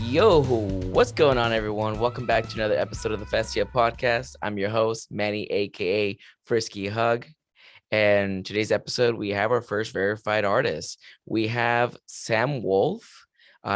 Yo, what's going on, everyone? Welcome back to another episode of the Festy podcast. I'm your host, Manny, aka Frisky Hug. And today's episode, we have our first verified artist. We have Sam Wolfe.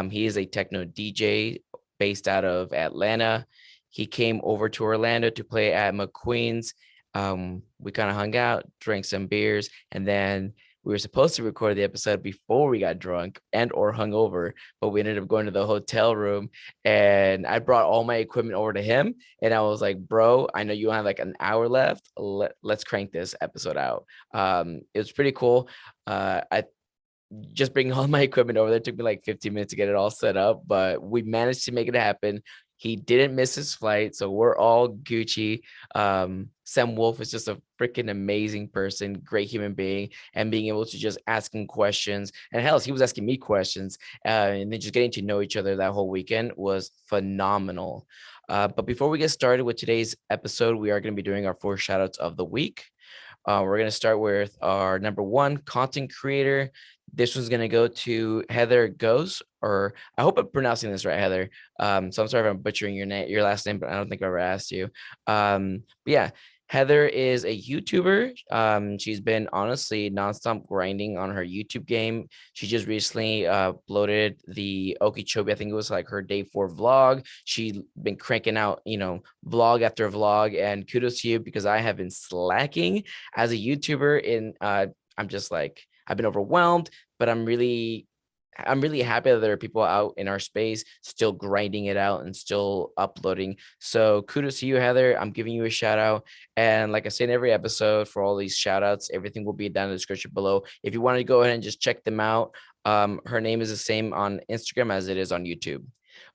He is a techno DJ based out of Atlanta. He came over to Orlando to play at McQueen's. We kind of hung out, drank some beers, and then we were supposed to record the episode before we got drunk and or hungover, but we ended up going to the hotel room, and I brought all my equipment over to him, and I was like, bro, I know you have like an hour left. Let's crank this episode out. It was pretty cool. I just bringing all my equipment over there took me like 15 minutes to get it all set up, but we managed to make it happen. He didn't miss his flight, so we're all Gucci. Sam Wolfe is just a freaking amazing person, great human being, and being able to just ask him questions. And hell, he was asking me questions, and then just getting to know each other that whole weekend was phenomenal. But before we get started with today's episode, we are going to be doing our 4 shout outs of the week. We're going to start with our number 1 content creator. This one's going to go to HeatherGosse, or I hope I'm pronouncing this right, Heather. So I'm sorry if I'm butchering your last name, but I don't think I've ever asked you. But yeah, Heather is a YouTuber. She's been honestly nonstop grinding on her YouTube game. She just recently uploaded the Okeechobee. I think it was like her day 4 vlog. She's been cranking out, vlog after vlog, and kudos to you because I have been slacking as a YouTuber. I'm just like, I've been overwhelmed, but I'm really happy that there are people out in our space still grinding it out and still uploading. So kudos to you, Heather. I'm giving you a shout out. And like I say in every episode, for all these shout outs, everything will be down in the description below. If you want to go ahead and just check them out, her name is the same on Instagram as it is on YouTube.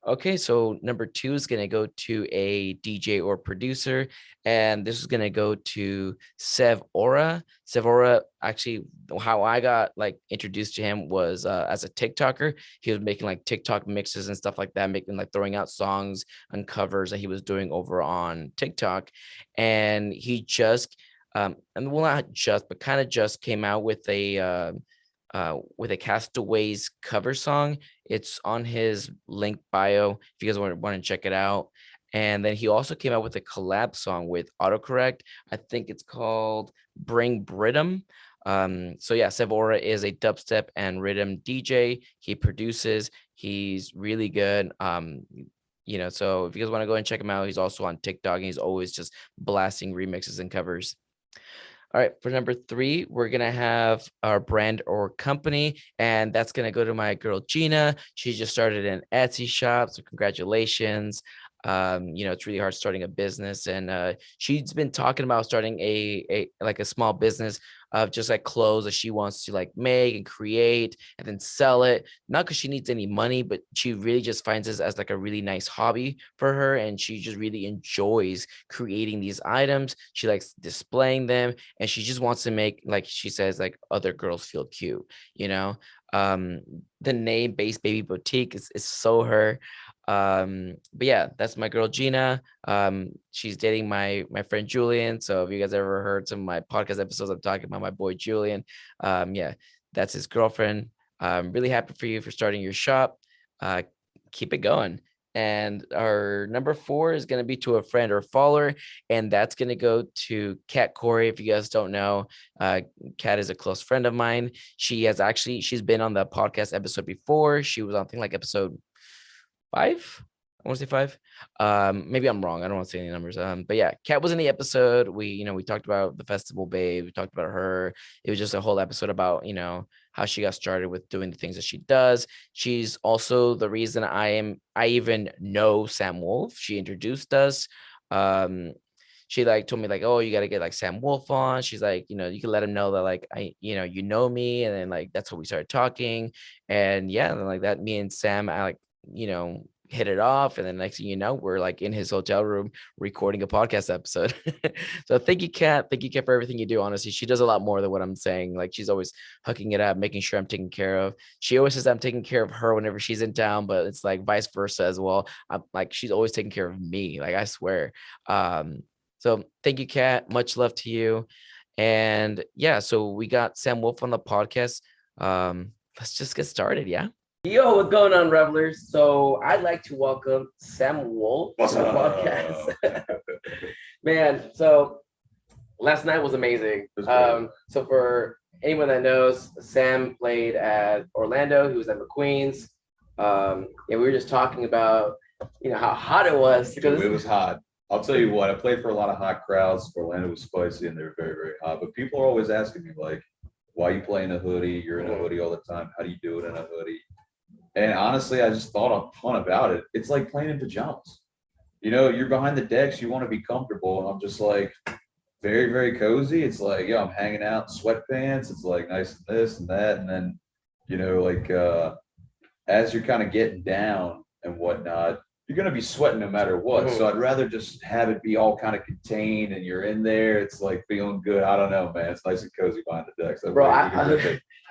Okay, so number 2 is going to go to a DJ or producer, and this is going to go to Cev Aura. Cev Aura, actually, how I got like introduced to him was as a TikToker. He was making like TikTok mixes and stuff like that, making like throwing out songs and covers that he was doing over on TikTok. And he just, and well, not just, but kind of just came out with a Castaways cover song. It's on his link bio if you guys want to check it out. And then he also came out with a collab song with autocorrect. I think it's called Bring Brittum. So yeah, Cev Aura is a dubstep and rhythm DJ. He produces. He's really good. So if you guys want to go and check him out, he's also on TikTok, and he's always just blasting remixes and covers. All right, for number 3, we're gonna have our brand or company, and that's gonna go to my girl Gina. She just started an Etsy shop, so congratulations. It's really hard starting a business, and she's been talking about starting a like a small business of just like clothes that she wants to like make and create and then sell it. Not because she needs any money, but she really just finds this as like a really nice hobby for her, and she just really enjoys creating these items. She likes displaying them, and she just wants to make, like she says, like other girls feel cute. You know, um, the name BassBabyBoutique is so her. But yeah, that's my girl Gina. She's dating my friend Julian. So if you guys ever heard some of my podcast episodes, I'm talking about my boy Julian. Yeah, that's his girlfriend. I'm really happy for you for starting your shop. Keep it going. And our number 4 is going to be to a friend or follower, and that's going to go to KatKorri. If you guys don't know, Kat is a close friend of mine. She's been on the podcast episode before. She was on, I think, like episode 5. I want to say 5. Maybe I'm wrong. I don't want to say any numbers. But yeah, Kat was in the episode. We talked about the festival babe. We talked about her. It was just a whole episode about, how she got started with doing the things that she does. She's also the reason I even know Sam Wolfe. She introduced us. She like told me like, oh, you got to get like Sam Wolfe on. She's like, you can let him know that like you know me. And then like that's how we started talking. And yeah, and then like that, me and Sam, I like, hit it off, and then next thing you know, we're like in his hotel room recording a podcast episode. So thank you, Kat for everything you do. Honestly, she does a lot more than what I'm saying. Like, she's always hooking it up, making sure I'm taken care of. She always says I'm taking care of her whenever she's in town, but it's like vice versa as well. I'm like, she's always taking care of me, like, I swear. So thank you, Kat, much love to you. And yeah, so we got Sam Wolfe on the podcast. Let's just get started. Yeah. Yo, what's going on, revelers? So I'd like to welcome Sam Wolfe What's to the up? podcast. Man, so last night was amazing. So for anyone that knows, Sam played at Orlando. He was at McQueen's. And we were just talking about, how hot it was. Dude, it was hot. I'll tell you what, I played for a lot of hot crowds. Orlando was spicy and they were very, very hot. But people are always asking me, like, why you play in a hoodie? You're in a hoodie all the time. How do you do it in a hoodie? And honestly, I just thought a ton about it. It's like playing in pajamas. You're behind the decks, you want to be comfortable. And I'm just like very, very cozy. It's like, I'm hanging out in sweatpants. It's like nice and this and that. And then, as you're kind of getting down and whatnot, you're going to be sweating no matter what. So I'd rather just have it be all kind of contained and you're in there. It's like feeling good. I don't know, man. It's nice and cozy behind the decks. Bro,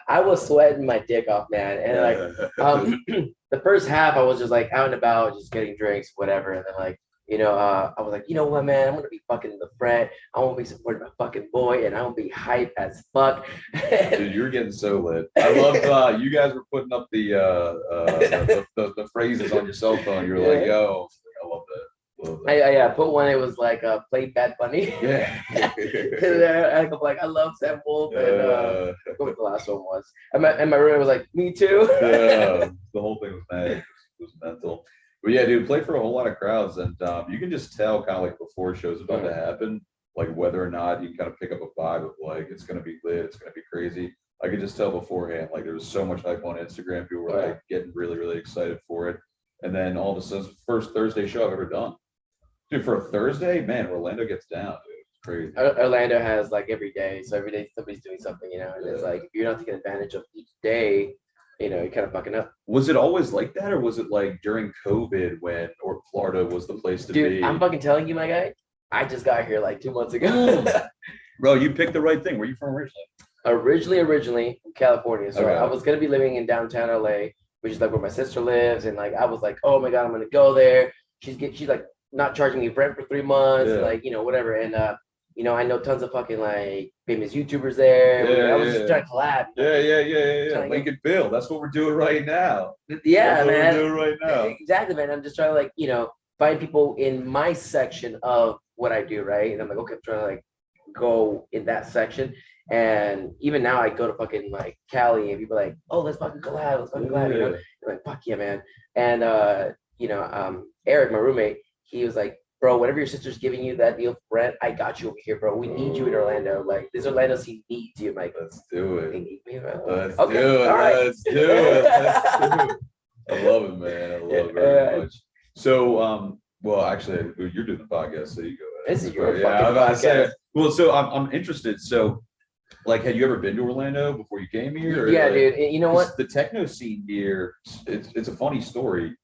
I was sweating my dick off, man. And the first half, I was just like out and about, just getting drinks, whatever. And then I was like, you know what, man, I'm gonna be fucking the fret. I want to be supporting my fucking boy, and I want to be hype as fuck. Dude, you're getting so lit. I love you guys were putting up the phrases on your cell phone. You're like, yo, I love that. I put one. It was like play Bad Bunny. Yeah. And I love Sam Wolfe, and what the last one was. And my roommate was like, me too. Yeah, the whole thing was mad. It was mental. But yeah, dude, play for a whole lot of crowds, and you can just tell kind of like before a show's about to happen, like whether or not you can kind of pick up a vibe of like it's gonna be lit, it's gonna be crazy. I could just tell beforehand, like there was so much hype on Instagram. People were like getting really, really excited for it. And then all of a sudden, first Thursday show I've ever done. Dude, for a Thursday, man, Orlando gets down, dude. It's crazy. Orlando has like every day, so every day somebody's doing something, and it's like if you're not taking advantage of each day, you're kind of fucking up. Was it always like that, or was it like during COVID when Florida was the place to be? Dude, I'm fucking telling you, my guy, I just got here like 2 months ago. Bro, you picked the right thing. Where are you from originally? Originally from California. So I was gonna be living in downtown LA, which is like where my sister lives, and like I was like, oh my god, I'm gonna go there. She's like not charging me rent for 3 months, whatever. And I know tons of fucking like famous YouTubers there. I was just trying to collab. Yeah. Lincoln Bill. That's what we're doing right now. Yeah, that's man. What we're doing right now. Exactly, man. I'm just trying to like, find people in my section of what I do, right? And I'm like, okay, I'm trying to like go in that section. And even now I go to fucking like Cali and people are like, oh, let's fucking collab, I'm like, fuck yeah, man. And Eric, my roommate, he was like, bro, whatever your sister's giving you that deal for rent, I got you over here, bro. We need you in Orlando. Like, this Orlando scene needs you. I'm like, let's do it. They need me, bro. Let's do it. All right. Let's do it. I love it, man. I love it very much. So, well, actually, you're doing the podcast, so you go ahead. This is your fucking podcast. Well, so I'm interested. So, like, had you ever been to Orlando before you came here? Yeah, dude. You know what? The techno scene here, it's a funny story.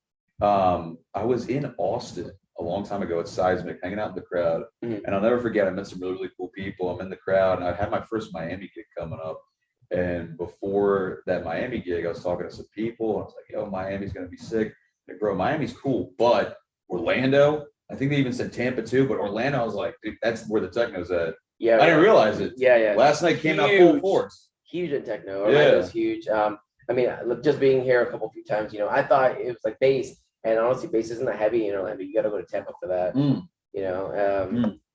I was in Austin a long time ago at Seismic, hanging out in the crowd. And I'll never forget, I met some really, really cool people. I'm in the crowd, and I had my first Miami gig coming up. And before that Miami gig, I was talking to some people. I was like, yo, Miami's going to be sick. Like, bro, Miami's cool, but Orlando, I think they even said Tampa too, but Orlando, I was like, dude, that's where the techno's at. Yeah. I didn't realize it. Yeah. Last night came out full force. Huge in techno. Orlando's huge. I mean, just being here a few times, I thought it was like bass. And honestly, bass isn't that heavy in Orlando. You got to go to Tampa for that.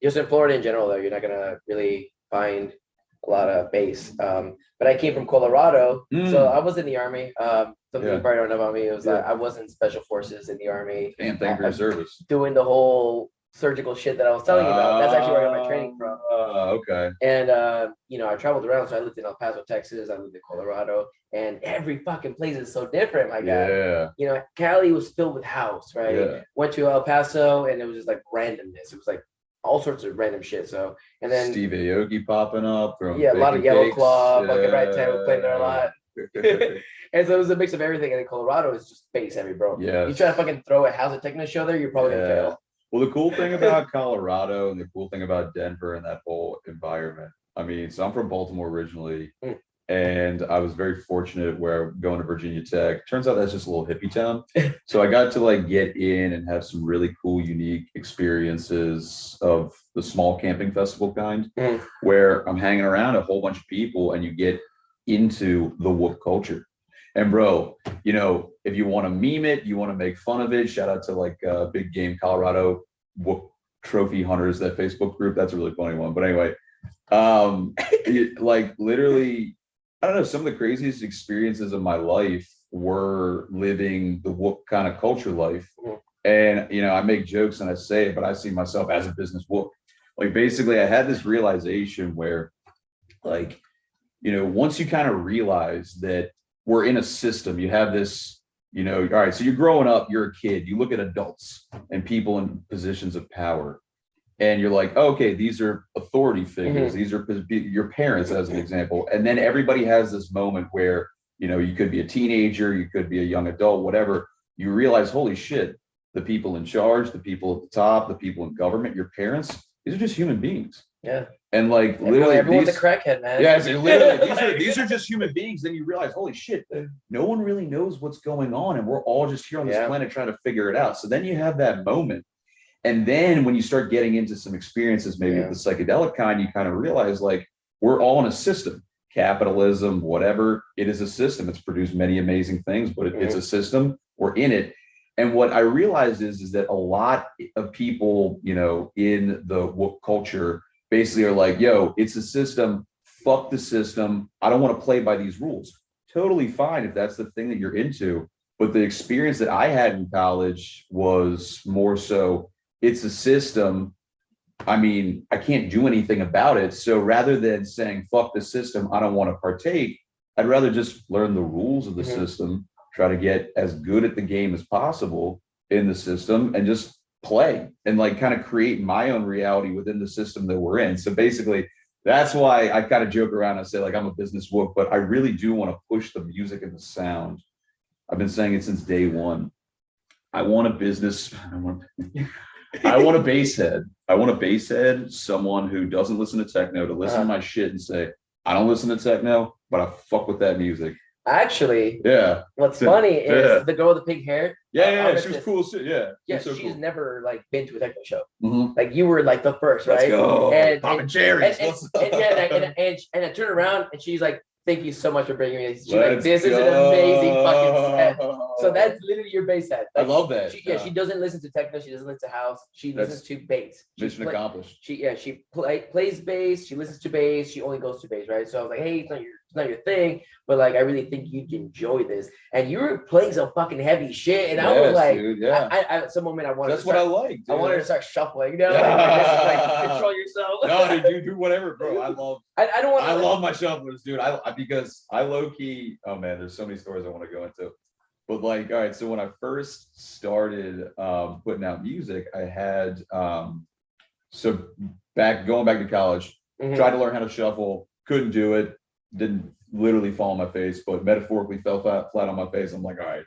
Just in Florida in general, though, you're not gonna really find a lot of bass. But I came from Colorado, so I was in the Army. Something you probably don't know about me is that I was in Special Forces in the Army. And thank you for your service. Doing the whole surgical shit that I was telling you about. That's actually where I got my training from. Okay. And I traveled around, so I lived in El Paso, Texas. I lived in Colorado, and every fucking place is so different. My God. Yeah. Cali was filled with house, right? Yeah. Went to El Paso, and it was just like randomness. It was like all sorts of random shit. So, and then Steve Aoki popping up. A lot of Yellow Claw, fucking Right Time, we played there a lot. And so it was a mix of everything. And in Colorado, it's just bass heavy, bro. Yeah. You try to fucking throw a house of techno show there, you're probably gonna fail. Well, the cool thing about Colorado and the cool thing about Denver and that whole environment, I mean, so I'm from Baltimore originally, and I was very fortunate where going to Virginia Tech. Turns out that's just a little hippie town. So I got to like get in and have some really cool, unique experiences of the small camping festival kind, where I'm hanging around a whole bunch of people and you get into the Wook culture. And bro, you know, if you want to meme it, you want to make fun of it, shout out to like Big Game Colorado Wook Trophy Hunters, that Facebook group. That's a really funny one. But anyway, like literally, I don't know, some of the craziest experiences of my life were living the Wook kind of culture life. And, you know, I make jokes and I say it, but I see myself as a business Wook. Like basically I had this realization where like, you know, once you kind of realize that we're in a system, you have this, you know, all right, so you're growing up, you're a kid, you look at adults and people in positions of power, and you're like, oh, okay, these are authority figures, these are your parents, as an example. And then everybody has this moment where, you know, you could be a teenager, you could be a young adult, whatever. You realize, holy shit, the people in charge, the people at the top, the people in government, your parents, these are just human beings. Yeah. And like literally, everyone's a crackhead, man. Yeah, so literally, these are just human beings. Then you realize, holy shit, no one really knows what's going on, and we're all just here on this planet trying to figure it out. So then you have that moment, and then when you start getting into some experiences, maybe of the psychedelic kind, you kind of realize like we're all in a system. Capitalism, whatever, it is a system. It's produced many amazing things, but it's a system. We're in it. And what I realized is that a lot of people, you know, in the Wook culture basically are like, yo, it's a system, fuck the system. I don't want to play by these rules. Totally fine if that's the thing that you're into. But the experience that I had in college was more so, it's a system. I mean, I can't do anything about it. So rather than saying, fuck the system, I don't want to partake, I'd rather just learn the rules of the system, try to get as good at the game as possible in the system, and just play and like kind of create my own reality within the system that we're in. So basically, that's why I kind of joke around and say like I'm a business Wook, but I really do want to push the music and the sound. I've been saying it since day one. I want a business. I want a bass head. I want a bass head, someone who doesn't listen to techno, to listen to my shit and say, I don't listen to techno, but I fuck with that music. Actually, what's So, funny is the girl with the pink hair. Yeah, she was cool as shit. Yeah, she's cool. never like been to a techno show. Like you were like the first, right? Let's go. And Popping cherries. And I turn around and she's like, thank you so much for bringing me. She's like, this is an amazing fucking set. So that's literally your bass set. Like, I love that. She doesn't listen to techno. She doesn't listen to house. She listens to bass. Mission accomplished. She plays bass. She listens to bass. She only goes to bass, right? So I was like, hey, it's not your thing, but like I really think you'd enjoy this. And you were playing some fucking heavy shit, and I was like, dude, I at some moment I wanted. That's what I like. I wanted to start shuffling. You know, like control yourself. No, dude, do whatever, bro. I love. I don't want. I love my shufflers, dude. Because I low key. Oh man, there's so many stories I want to go into. But like, all right, so when I first started putting out music, I had going back to college, tried to learn how to shuffle, couldn't do it, didn't literally fall on my face, but metaphorically fell flat on my face. I'm like, all right,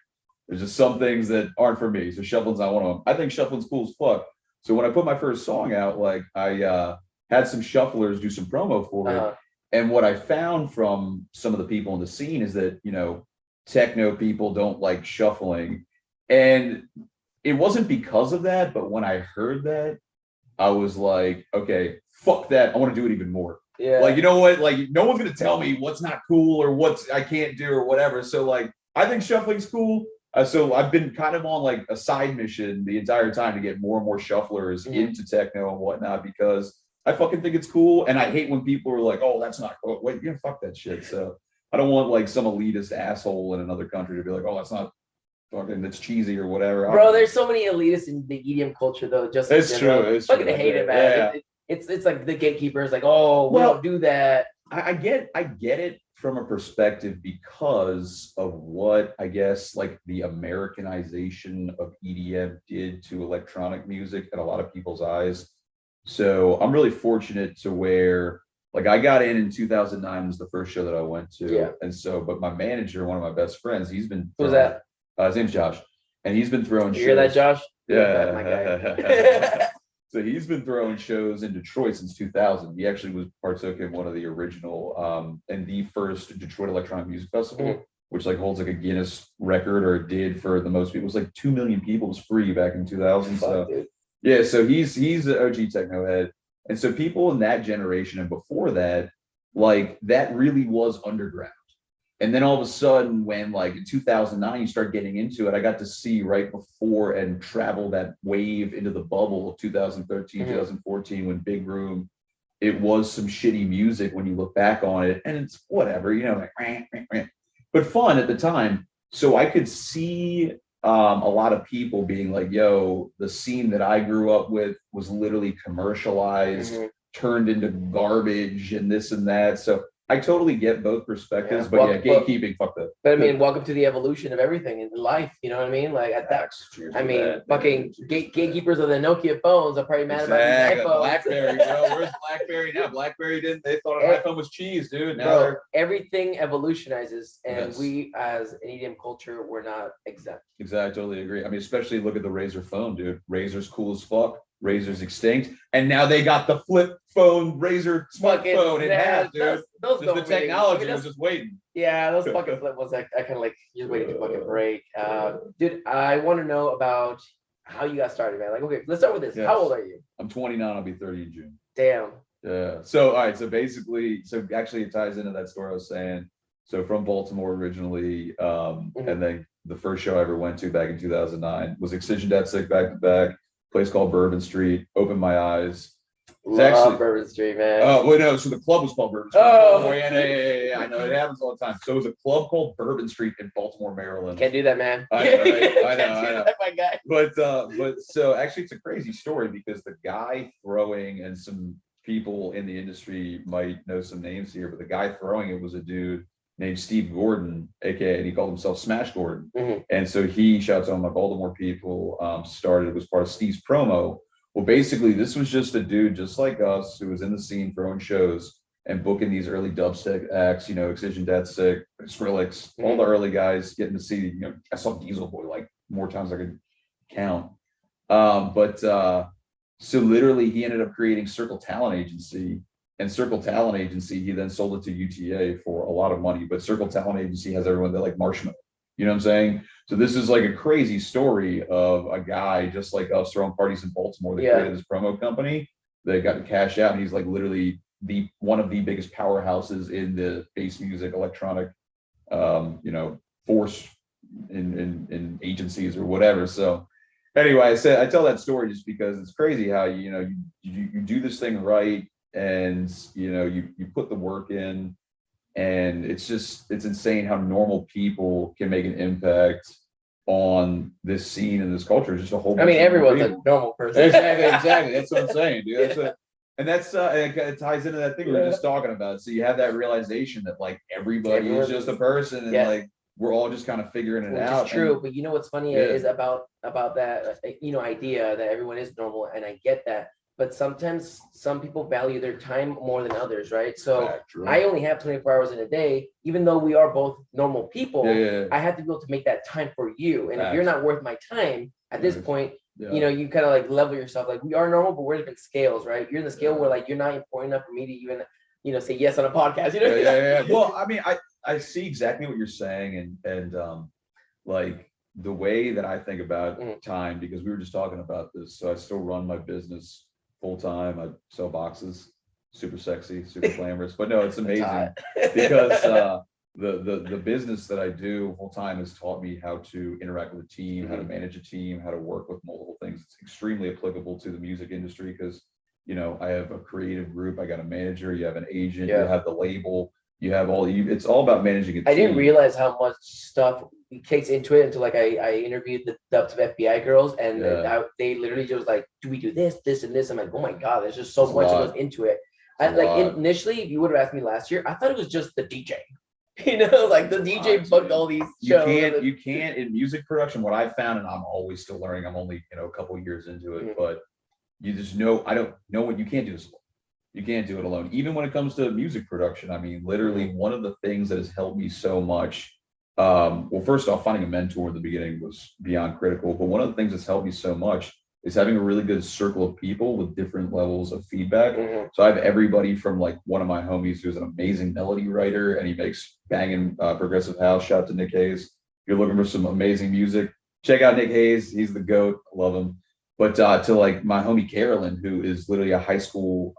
there's just some things that aren't for me. So shuffling's not one of them. I think shuffling's cool as fuck. So when I put my first song out, like I had some shufflers do some promo for it. And what I found from some of the people in the scene is that, you know, techno people don't like shuffling. And it wasn't because of that, but when I heard that, I was like, okay, fuck that. I want to do it even more. Yeah. Like, you know what? Like, no one's going to tell me what's not cool or what's I can't do or whatever. So like, I think shuffling's cool. So I've been kind of on like a side mission the entire time to get more and more shufflers into techno and whatnot, because I fucking think it's cool. And I hate when people are like, oh, that's not cool. Wait, you know, fuck that shit. So I don't want like some elitist asshole in another country to be like, oh, that's not fucking, that's cheesy or whatever. Bro, there's so many elitists in the EDM culture though. Just it's true. It's fucking true. Hate it, man. Yeah. It's like the gatekeepers, like, oh, we don't do that. I get it from a perspective because of what I guess like the Americanization of EDM did to electronic music in a lot of people's eyes. So I'm really fortunate to where like I got in 2009 was the first show that I went to. Yeah. And so, but my manager, one of my best friends, he's been who's that? His name's Josh, and he's been throwing shows. You hear that, Josh? Yeah. My guy. So he's been throwing shows in Detroit since 2000. He actually partook in one of the original and the first Detroit Electronic Music Festival, which like holds like a Guinness record, or it did for the most people. It was like 2 million people. It was free back in 2000. So yeah, so he's an OG techno head. And so people in that generation and before that, like that really was underground. And then all of a sudden, when like in 2009, you start getting into it, I got to see right before and travel that wave into the bubble of 2013, 2014, when Big Room, it was some shitty music when you look back on it, and it's whatever, like, but fun at the time. So I could see a lot of people being like, yo, the scene that I grew up with was literally commercialized, turned into garbage and this and that. So I totally get both perspectives, but gatekeeping, fuck that. But I mean, welcome to the evolution of everything in life. You know what I mean? Like at that, I mean, fucking gatekeepers of the Nokia phones are probably mad about these iPhones. BlackBerry, bro. Where's BlackBerry now? BlackBerry didn't. They thought an iPhone was cheese, dude. Now everything evolutionizes, and we, as an EDM culture, we're not exempt. Exactly, I totally agree. I mean, especially look at the Razr phone, dude. Razr's cool as fuck. Razr's extinct, and now they got the flip phone, Razr smartphone. It has, dude. Those just the technology was just waiting. Yeah, those fucking flip ones. I kind of like you're waiting to fucking break. Dude, I want to know about how you got started, man. Like, okay, let's start with this. Yes. How old are you? I'm 29. I'll be 30 in June. Damn. Yeah. So, all right. So basically, actually, it ties into that story I was saying. So from Baltimore originally, and then the first show I ever went to back in 2009 was Excision That Sick back to back. Place called Bourbon Street. Opened my eyes. Love Bourbon Street, man. Oh, well, no. So the club was called Bourbon Street. Oh, yeah. I know it happens all the time. So it was a club called Bourbon Street in Baltimore, Maryland. Can't do that, man. I know, right? I know. That, my guy. But so actually, it's a crazy story because the guy throwing, and some people in the industry might know some names here, but the guy throwing it was a dude named Steve Gordon, aka, and he called himself Smash Gordon. And so he, shouts out my Baltimore people, started, was part of Steve's promo. Well, basically, this was just a dude just like us who was in the scene throwing shows and booking these early dubstep acts, Excision That Sick, Skrillex, all the early guys getting to see, I saw Diesel Boy like more times I could count. So literally he ended up creating Circle Talent Agency. And Circle Talent Agency, he then sold it to UTA for a lot of money. But Circle Talent Agency has everyone that like Marshmallow. You know what I'm saying? So this is like a crazy story of a guy just like us throwing parties in Baltimore that created this promo company. They got to cash out, and he's like literally one of the biggest powerhouses in the bass music, electronic, force in agencies or whatever. So anyway, I tell that story just because it's crazy how you do this thing right. And you put the work in, and it's insane how normal people can make an impact on this scene and this culture. It's just a whole. I mean, everyone's a normal person. Exactly. That's what I'm saying, dude. And it ties into that thing we were just talking about. So you have that realization that like everybody is just a person, and like we're all just kind of figuring it out. It's true, but what's funny is about that idea that everyone is normal, and I get that. But sometimes some people value their time more than others, right? So I only have 24 hours in a day, even though we are both normal people. I have to be able to make that time for you. And if you're not worth my time at this point, you kind of like level yourself. Like we are normal, but we're different scales, right? You're in the scale where like you're not important enough for me to even say yes on a podcast. Well, I mean, I see exactly what you're saying, and like the way that I think about time, because we were just talking about this. So I still run my business full time. I sell boxes, super sexy, super glamorous, but no, it's amazing because the business that I do full time has taught me how to interact with a team, how to manage a team, how to work with multiple things. It's extremely applicable to the music industry because I have a creative group, I got a manager, you have an agent, you have the label, you have it's all about managing a team. I didn't realize how much stuff takes into it until like I interviewed the dubs of FBI girls, and they literally just like, do we do this and this? I'm like, oh my god, there's just so much that goes into it. Initially, if you would have asked me last year, I thought it was just the DJ. Like the DJ booked all these shows. You can't in music production. What I found, and I'm always still learning. I'm only a couple of years into it, but you just I don't know what you can't do this alone. You can't do it alone. Even when it comes to music production, I mean, literally one of the things that has helped me so much. Well, first off, finding a mentor in the beginning was beyond critical. But one of the things that's helped me so much is having a really good circle of people with different levels of feedback. So I have everybody from like one of my homies who's an amazing melody writer, and he makes banging progressive house. Shout out to Nick Hayes. If you're looking for some amazing music, check out Nick Hayes. He's the GOAT. I love him. But to like my homie Carolyn, who is literally a high school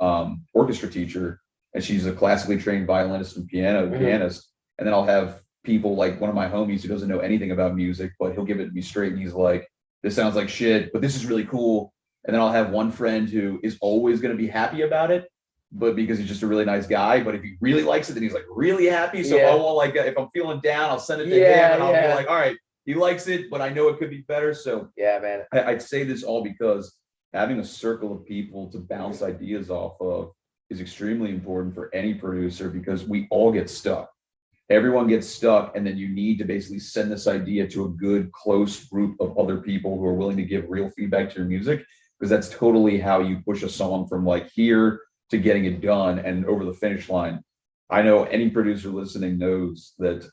orchestra teacher, and she's a classically trained violinist and pianist. And then I'll have people like one of my homies who doesn't know anything about music, but he'll give it to me straight, and he's like, this sounds like shit, but this is really cool. And then I'll have one friend who is always going to be happy about it, but because he's just a really nice guy. But if he really likes it, then he's like really happy. So I won't like, if I'm feeling down, I'll send it to him, and I'll be like, all right, he likes it, but I know it could be better. So yeah, man, I'd say this all because having a circle of people to bounce ideas off of is extremely important for any producer, because we all get stuck. Everyone gets stuck, and then you need to basically send this idea to a good, close group of other people who are willing to give real feedback to your music, because that's totally how you push a song from like here to getting it done and over the finish line. I know any producer listening knows that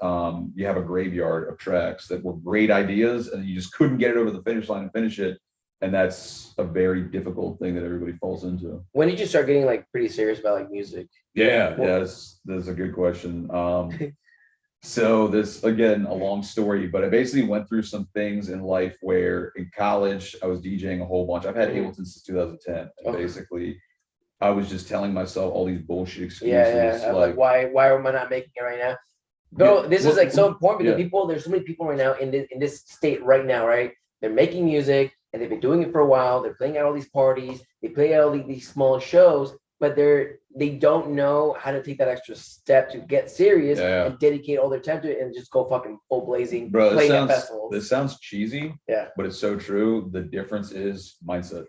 you have a graveyard of tracks that were great ideas, and you just couldn't get it over the finish line and finish it. And that's a very difficult thing that everybody falls into. When did you start getting like pretty serious about like music? That's a good question. So this, again, a long story, but I basically went through some things in life where in college, I was DJing a whole bunch. I've had Ableton since 2010. And basically, I was just telling myself all these bullshit excuses. Like why am I not making it right now? Bro, this is like so important because there's so many people right now in this state right now, right? They're making music and they've been doing it for a while. They're playing at all these parties. They play at all these small shows, but they don't know how to take that extra step to get serious and dedicate all their time to it and just go fucking full blazing. Bro, this sounds cheesy, but it's so true. The difference is mindset.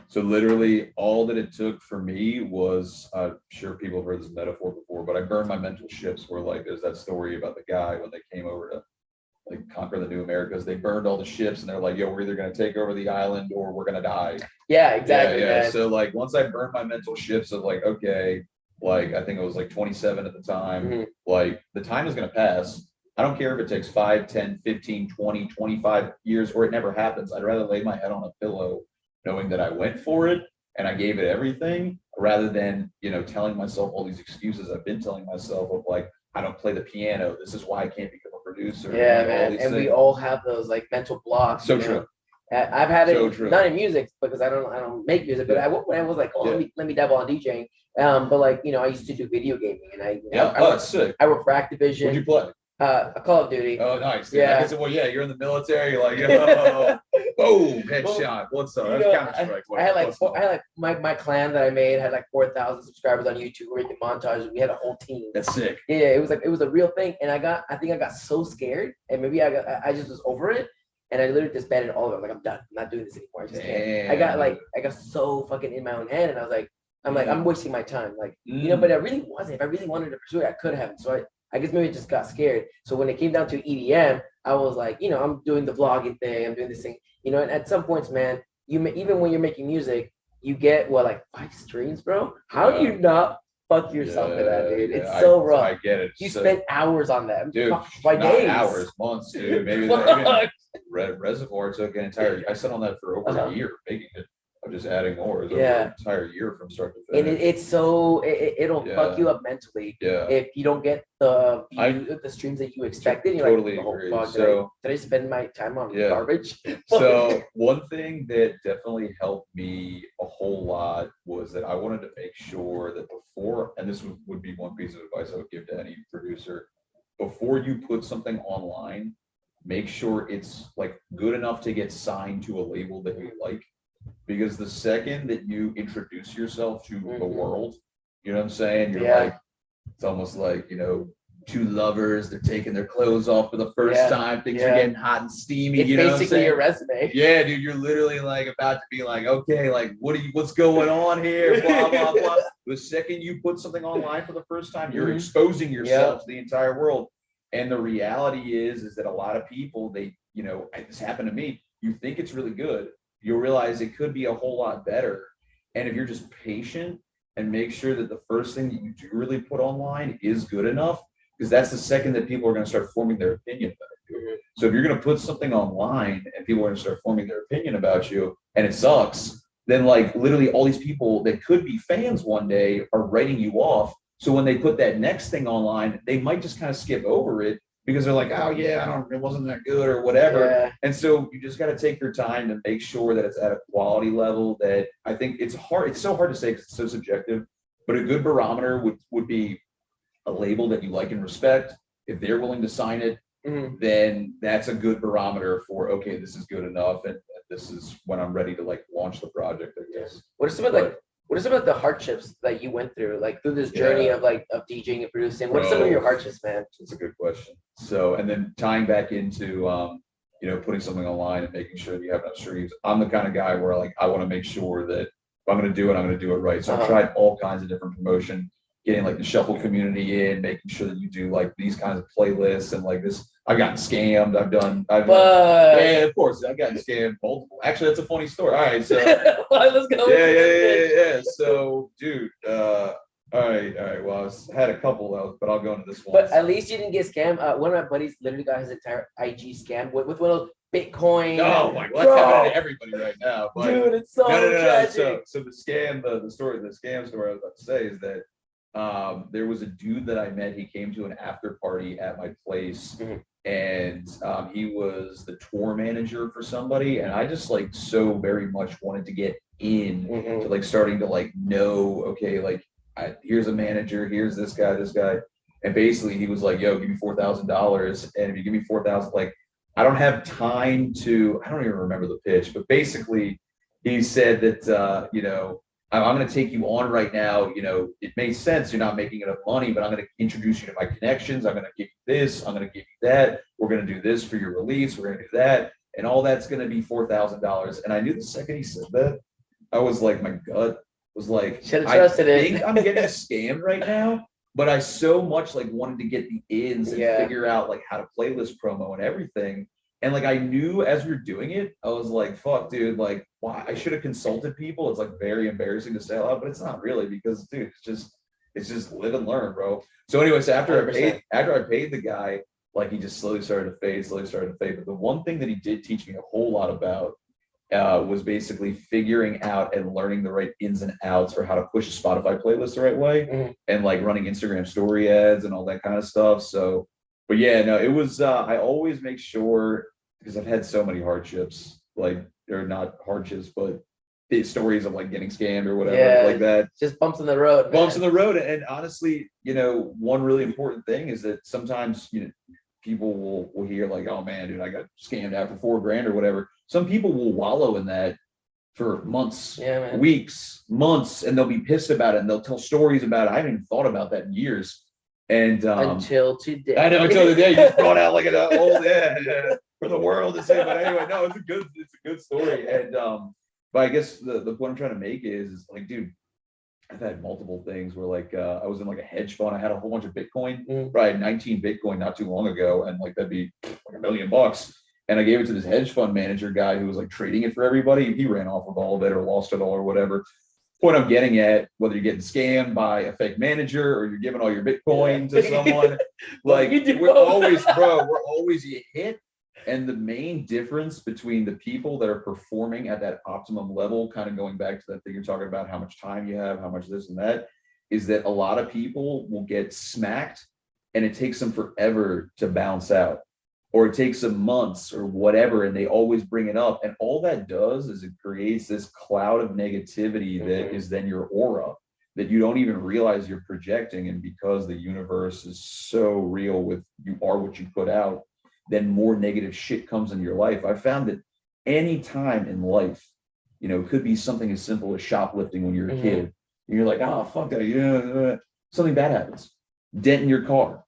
So literally all that it took for me was, I'm sure people have heard this metaphor before, but I burned my mental ships, where like there's that story about the guy when they came over to like conquer the new Americas. They burned all the ships and they're like, yo, we're either going to take over the island or we're going to die. Yeah, exactly. Yeah. So like once I burned my mental ships of like, okay, like I think I was like 27 at the time, like the time is going to pass. I don't care if it takes 5, 10, 15, 20, 25 years or it never happens. I'd rather lay my head on a pillow knowing that I went for it and I gave it everything, rather than, telling myself all these excuses I've been telling myself of like, I don't play the piano, this is why I can't become a producer. Yeah, man. And we all have those like mental blocks. So true. I've had it not in music because I don't make music, but I was like, let me dabble on DJing. But like, I used to do video gaming, and that's sick. I worked for Activision. What'd you play? Call of Duty. Oh, nice. Yeah. I said, well, you're in the military. You're like, boom, headshot. What's up? That's Counter-Strike. I had my clan that I made had like 4,000 subscribers on YouTube. We did montages. We had a whole team. That's sick. Yeah, it was a real thing, and I think I got so scared, and maybe I just was over it, and I literally disbanded all of it. I'm like, I'm done. I'm not doing this anymore. I just can't. I got so fucking in my own head, and I was like, I'm wasting my time. Like, but I really wasn't. If I really wanted to pursue it, I could have. So I guess maybe I just got scared. So when it came down to EDM, I was like, I'm doing the vlogging thing. I'm doing this thing, and at some points, man, even when you're making music, you get like 5 streams, bro. How do you not fuck yourself for that, dude? It's so rough. I get it. You spend hours on that, dude. By days, hours, months, dude. Maybe Reservoir took an entire. I sat on that for over a year making it. I'm just adding more. Over an entire year from start to finish. And it's so it'll fuck you up mentally. If you don't get the streams that you expected. You're totally like, agree. So did I spend my time on garbage? So one thing that definitely helped me a whole lot was that I wanted to make sure that before, and this would be one piece of advice I would give to any producer, before you put something online, make sure it's like good enough to get signed to a label that you like. Because the second that you introduce yourself to the world, you know what I'm saying? You're like, it's almost like, two lovers, they're taking their clothes off for the first time, things are getting hot and steamy. It's basically your resume. Yeah, dude, you're literally like about to be like, okay, like what's going on here? Blah, blah, blah. The second you put something online for the first time, you're exposing yourself to the entire world. And the reality is that a lot of people, this happened to me, you think it's really good. You'll realize it could be a whole lot better. And if you're just patient and make sure that the first thing that you do really put online is good enough, because that's the second that people are going to start forming their opinion about you. So if you're going to put something online and people are going to start forming their opinion about you and it sucks, then like literally all these people that could be fans one day are writing you off. So when they put that next thing online, they might just kind of skip over it, because they're like, oh yeah, it wasn't that good or whatever. Yeah. And so you just got to take your time to make sure that it's at a quality level that I think it's hard. It's so hard to say because it's so subjective, but a good barometer would be a label that you like and respect, if they're willing to sign it, then that's a good barometer for, okay, this is good enough. And this is when I'm ready to like launch the project, I guess. What are some of the hardships that you went through, like through this journey of DJing and producing? What are some of your hardships, man? That's a good question. So, and then tying back into, putting something online and making sure that you have enough streams. I'm the kind of guy where like, I want to make sure that if I'm going to do it, I'm going to do it right. So I've tried all kinds of different promotion, getting like the shuffle community in, making sure that you do like these kinds of playlists and like this. I've gotten scammed. Yeah, of course. I've gotten scammed multiple. Actually, that's a funny story. All right, so let's go. Yeah. So, dude, all right. Well, I had a couple of those, but I'll go into this one. But at least you didn't get scammed. One of my buddies literally got his entire IG scammed with one of those Bitcoin. Oh my God, that's happening to everybody right now. But dude, it's so tragic. So the scam story I was about to say is that there was a dude that I met. He came to an after party at my place, and he was the tour manager for somebody, and I just like so very much wanted to get in to like starting to like know, okay, like here's a manager, here's this guy, and basically he was like, yo, give me $4,000, and if you give me 4,000, like I don't have time to, I don't even remember the pitch, but basically he said that I'm going to take you on right now. It makes sense. You're not making enough money, but I'm going to introduce you to my connections. I'm going to give you this. I'm going to give you that. We're going to do this for your release. We're going to do that. And all that's going to be $4,000. And I knew the second he said that, I was like, my gut was like, I think I'm getting scammed right now. But I so much like wanted to get the ins and figure out like how to playlist promo and everything. And like I knew as we were doing it, I was like, fuck, dude, like, why I should have consulted people. It's like very embarrassing to say out, but it's not really, because dude, it's just live and learn, bro. So anyways, after I paid the guy, like he just slowly started to fade. But the one thing that he did teach me a whole lot about was basically figuring out and learning the right ins and outs for how to push a Spotify playlist the right way, and like running Instagram story ads and all that kind of stuff. So, but yeah, no, it was, I always make sure, because I've had so many hardships, like they're not hardships, but the stories of like getting scammed or whatever, like that. Just bumps in the road. Bumps in the road. And honestly, one really important thing is that sometimes, people will hear like, oh man, dude, I got scammed out for $4,000 or whatever. Some people will wallow in that for months, weeks, months, and they'll be pissed about it and they'll tell stories about it. I haven't even thought about that in years. And until today. I know, until today, you just brought out like an old for the world to say. But anyway, no, it's a good story. And but I guess the point I'm trying to make is like, dude, I've had multiple things where like I was in like a hedge fund. I had a whole bunch of Bitcoin. Right, I had 19 Bitcoin not too long ago, and like that'd be like $1 million. And I gave it to this hedge fund manager guy who was like trading it for everybody. He ran off with all of it or lost it all or whatever. Point I'm getting at, whether you're getting scammed by a fake manager or you're giving all your Bitcoin to someone, like we're always you hit. And the main difference between the people that are performing at that optimum level, kind of going back to that thing you're talking about, how much time you have, how much this and that, is that a lot of people will get smacked and it takes them forever to bounce out, or it takes them months or whatever, and they always bring it up. And all that does is it creates this cloud of negativity that is then your aura that you don't even realize you're projecting. And because the universe is so real with you are what you put out, then more negative shit comes in your life. I found that any time in life, it could be something as simple as shoplifting when you're a kid. And you're like, oh, fuck that. Something bad happens. Dent in your car.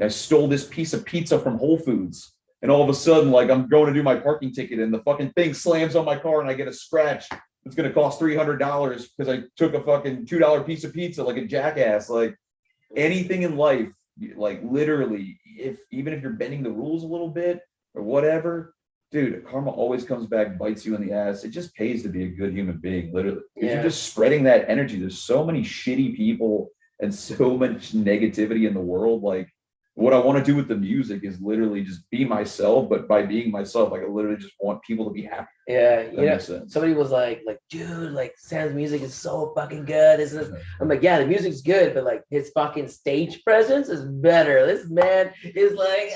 I stole this piece of pizza from Whole Foods. And all of a sudden, like I'm going to do my parking ticket and the fucking thing slams on my car and I get a scratch. It's going to cost $300 because I took a fucking $2 piece of pizza like a jackass. Like anything in life, like literally, even if you're bending the rules a little bit or whatever, dude, karma always comes back, bites you in the ass. It just pays to be a good human being, literally. You're just spreading that energy. There's so many shitty people and so much negativity in the world. Like what I want to do with the music is literally just be myself, but by being myself, like I literally just want people to be happy. Somebody was like, dude, like Sam's music is so fucking good. I'm like, yeah, the music's good, but like his fucking stage presence is better. This man is like,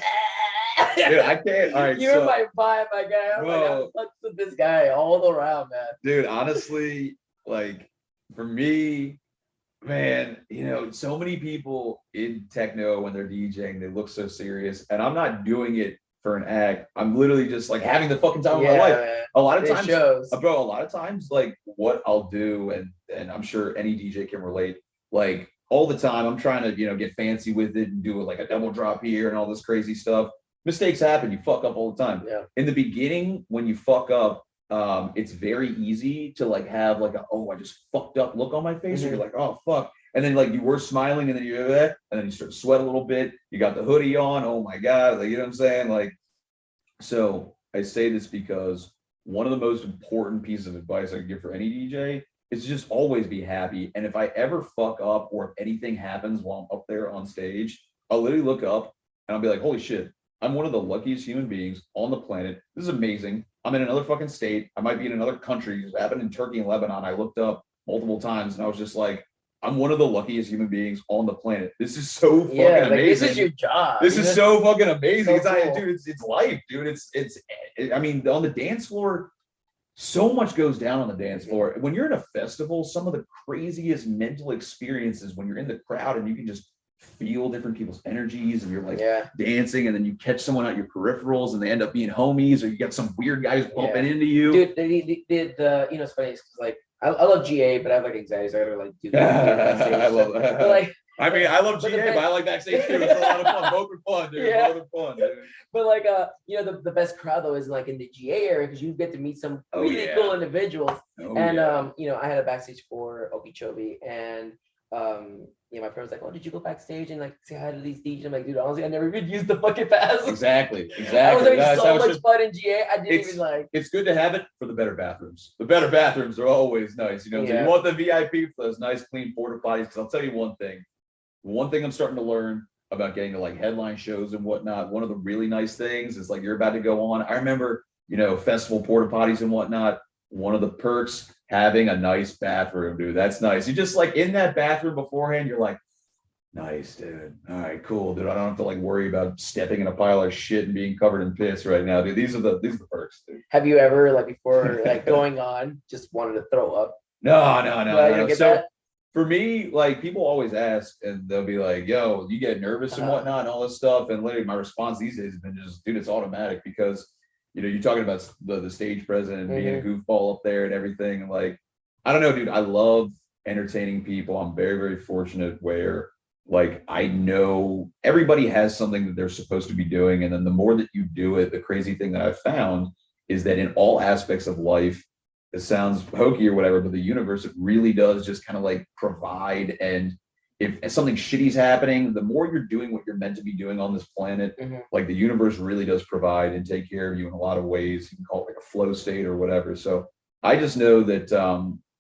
dude, I can't. All right, you're my vibe, my guy. I'm like, I'm fucked with this guy all around, man. Dude, honestly, like for me, Man, so many people in techno when they're DJing, they look so serious, and I'm not doing it for an act. I'm literally just like having the fucking time of my life. A lot of times, bro, a lot of times, like what I'll do, and I'm sure any DJ can relate, like all the time, I'm trying to, get fancy with it and do like a double drop here and all this crazy stuff. Mistakes happen. You fuck up all the time. Yeah. In the beginning, when you fuck up, it's very easy to like have like I just fucked up look on my face. Or you're like, oh fuck. And then like you were smiling and then you do that, and then you start to sweat a little bit. You got the hoodie on. Oh my God. Like, you know what I'm saying? Like, so I say this because one of the most important pieces of advice I could give for any DJ is to just always be happy. And if I ever fuck up or if anything happens while I'm up there on stage, I'll literally look up and I'll be like, holy shit, I'm one of the luckiest human beings on the planet. This is amazing. I'm in another fucking state. I might be in another country. It happened in Turkey and Lebanon. I looked up multiple times and I was just like, I'm one of the luckiest human beings on the planet. This is so fucking amazing. This is your job. This is so fucking amazing. So it's dude, it's life, dude. I mean, on the dance floor, so much goes down on the dance floor. When you're in a festival, some of the craziest mental experiences when you're in the crowd and you can just feel different people's energies and you're like dancing, and then you catch someone out your peripherals and they end up being homies, or you get some weird guys bumping into you. Dude, it's funny because like I love GA, but I have like anxiety, so I gotta like do I love that. But, like, I mean, I love GA, but I like backstage too. It's a lot of fun. Both are fun, dude. Both are fun, dude. But like, the best crowd though is like in the GA area because you get to meet some really cool individuals. I had a backstage for Okeechobee, and my friend was like, "Oh, did you go backstage and like say hi to these DJs?" I'm like, "Dude, honestly, I never even used the fucking pass." Exactly. I was having so much fun in GA. I didn't even like. It's good to have it for the better bathrooms. The better bathrooms are always nice. So you want the VIP for those nice, clean porta potties. Because I'll tell you one thing. One thing I'm starting to learn about getting to like headline shows and whatnot. One of the really nice things is like you're about to go on. I remember, festival porta potties and whatnot. One of the perks, having a nice bathroom, dude. That's nice. You just like in that bathroom beforehand, you're like, nice, dude. All right, cool, dude. I don't have to like worry about stepping in a pile of shit and being covered in piss right now, dude. These are the perks, dude. Have you ever like before like going on just wanted to throw up? No. So for me, like people always ask and they'll be like, yo, you get nervous and whatnot and all this stuff. And literally my response these days has been just, dude, it's automatic because you're talking about the stage president and being a goofball up there and everything. And like, I don't know, dude, I love entertaining people. I'm very, very fortunate where like, I know everybody has something that they're supposed to be doing. And then the more that you do it, the crazy thing that I've found is that in all aspects of life, it sounds hokey or whatever, but the universe, it really does just kind of like provide. And if something shitty's happening, the more you're doing what you're meant to be doing on this planet, like the universe really does provide and take care of you in a lot of ways. You can call it like a flow state or whatever. So I just know that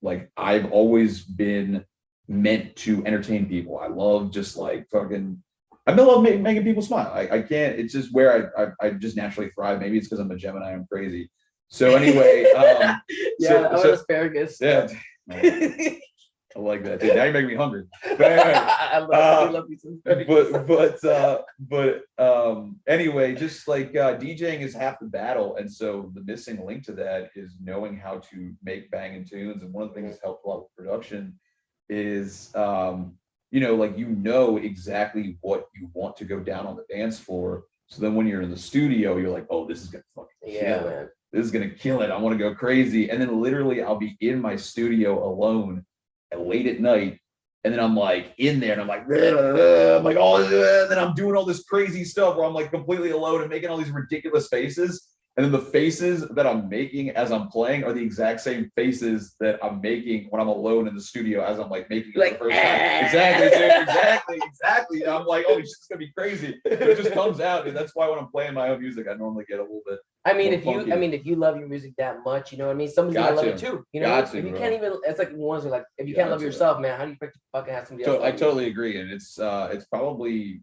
like I've always been meant to entertain people. I love just like I love making people smile. I can't, it's just where I just naturally thrive. Maybe it's because I'm a Gemini, I'm crazy. So anyway, asparagus. Yeah. I like that. Dude, now you're making me hungry. But anyway, I love you some anyway, just like DJing is half the battle, and so the missing link to that is knowing how to make banging tunes. And one of the things that's helped a lot with production is exactly what you want to go down on the dance floor. So then when you're in the studio, you're like, oh, this is gonna fucking kill it. This is gonna kill it. I want to go crazy. And then literally I'll be in my studio alone late at night, and then I'm like in there and I'm like, and then I'm doing all this crazy stuff where I'm like completely alone and making all these ridiculous faces. And then the faces that I'm making as I'm playing are the exact same faces that I'm making when I'm alone in the studio as I'm like making it like, the first time. Exactly. I'm like, oh, it's gonna be crazy. But it just comes out, and that's why when I'm playing my own music, I normally get a little bit. If you love your music that much, you know what I mean? Somebody's gonna love it too. You know, if you can't even, it's like ones like if you can't love yourself, man, how do you expect to fucking have somebody else? I totally agree, and it's probably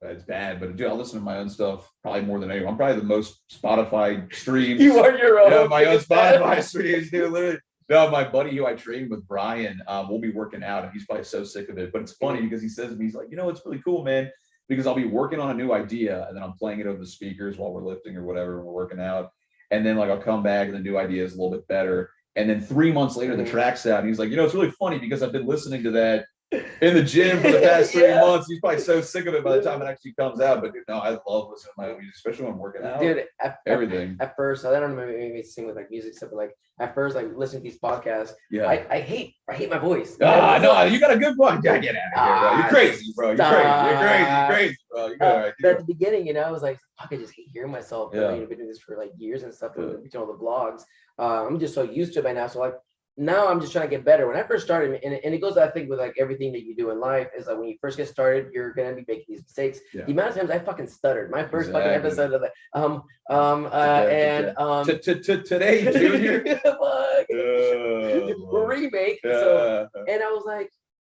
it's bad, but dude, I listen to my own stuff probably more than anyone. I'm probably the most Spotify streams. You are your own. Yeah, my own Spotify streams, dude. Literally. No, my buddy who I trained with, Brian, we'll be working out, and he's probably so sick of it. But it's funny because he says to me, he's like, it's really cool, man. Because I'll be working on a new idea and then I'm playing it over the speakers while we're lifting or whatever, and we're working out. And then like I'll come back and the new idea is a little bit better. And then 3 months later, the track's out. And he's like, it's really funny because I've been listening to that in the gym for the past 3 months. He's probably so sick of it by the time it actually comes out. But dude, no, I love listening to my own music, especially when I'm working out. Dude, everything. At first, I don't know, maybe sing with like music stuff, but like at first, like listening to these podcasts, Yeah, I hate my voice. No, you got a good one. Yeah, get out of here, bro. You're crazy, bro. You're crazy, bro. You're all right. But at the beginning, you know, I was like, fuck, I just hate hearing myself. Yeah. I've been doing this for like years and stuff, between all the vlogs. I'm just so used to it by now. So like now I'm just trying to get better. When I first started, and it goes, I think, with like everything that you do in life, is like when you first get started, you're gonna be making these mistakes. Yeah. The amount of times I fucking stuttered. My first fucking episode of like today, Junior. Remake. So, and I was like,